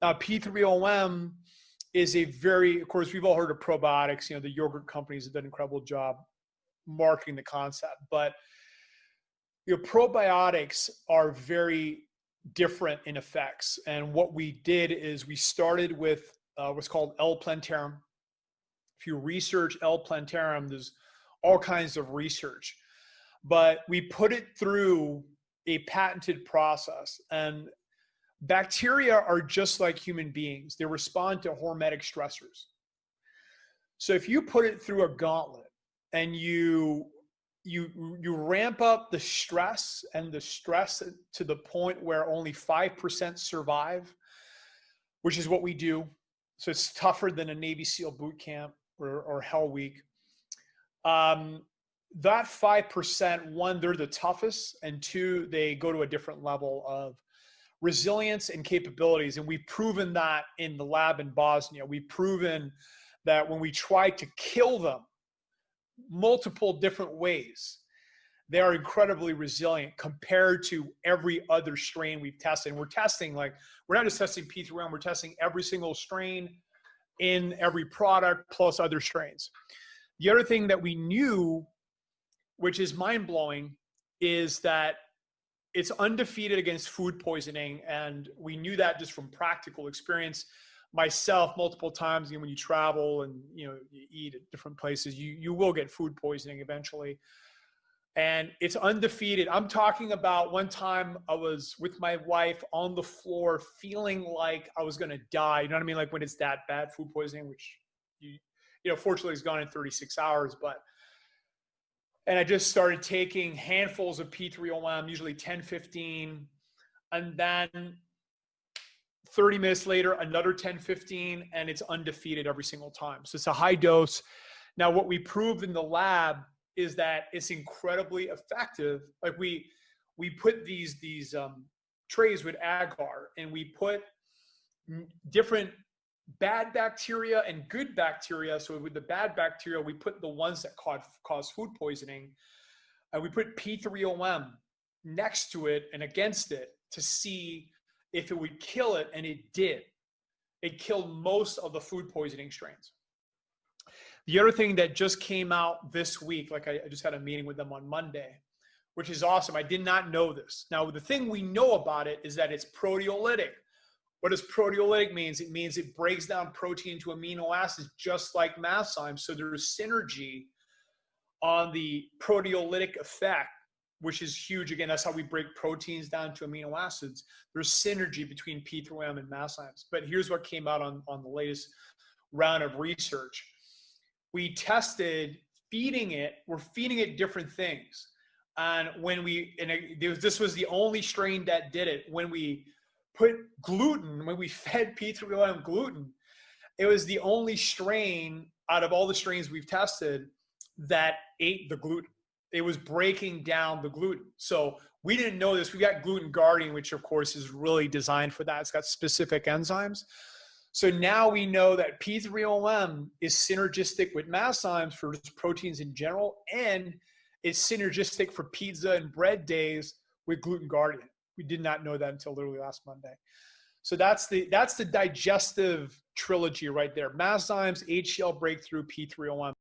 Now, P3-OM is a very, of course, we've all heard of probiotics. You know, the yogurt companies have done an incredible job marketing the concept. But you know, probiotics are very different in effects. And what we did is we started with what's called L-plantarum. If you research L-plantarum, there's all kinds of research. But we put it through a patented process. And bacteria are just like human beings. They respond to hormetic stressors. So if you put it through a gauntlet and you ramp up the stress to the point where only 5% survive, which is what we do. So it's tougher than a Navy SEAL boot camp or Hell Week. That 5%, one, they're the toughest, and two, they go to a different level of resilience and capabilities. And we've proven that in the lab in Bosnia. We've proven that when we try to kill them multiple different ways, they are incredibly resilient compared to every other strain we've tested. And we're testing, like, we're not just testing P3-OM, we're testing every single strain in every product plus other strains. The other thing that we knew, which is mind-blowing, is that it's undefeated against food poisoning. And we knew that just from practical experience. Myself, multiple times, you know, when you travel and, you know, you eat at different places, you will get food poisoning eventually. And it's undefeated. I'm talking about one time I was with my wife on the floor feeling like I was going to die. You know what I mean? Like when it's that bad, food poisoning, which, you know, fortunately it's gone in 36 hours, and I just started taking handfuls of P3-OM, usually 10, 15, and then 30 minutes later, another 10, 15, and it's undefeated every single time. So it's a high dose. Now, what we proved in the lab is that it's incredibly effective. Like we put these trays with agar, and we put different bad bacteria and good bacteria. So with the bad bacteria, we put the ones that cause food poisoning, and we put P3-OM next to it and against it to see if it would kill it, and it did. It killed most of the food poisoning strains. The other thing that just came out this week, like I just had a meeting with them on Monday, which is awesome. I did not know this. Now, the thing we know about it is that it's proteolytic. What does proteolytic mean? It means it breaks down protein into amino acids just like Magnesium. So there's synergy on the proteolytic effect, which is huge. Again, that's how we break proteins down to amino acids. There's synergy between P3-OM and Magnesium. But here's what came out on the latest round of research. We tested feeding it. We're feeding it different things. And this was the only strain that did it. When we put gluten, when we fed P3-OM gluten, it was the only strain out of all the strains we've tested that ate the gluten. It was breaking down the gluten. So we didn't know this. We got Gluten Guardian, which of course is really designed for that. It's got specific enzymes. So now we know that P3-OM is synergistic with Magnesium for proteins in general, and it's synergistic for pizza and bread days with Gluten Guardian. We did not know that until literally last Monday. So that's the digestive trilogy right there. Magnesium's HCl breakthrough, P3-OM.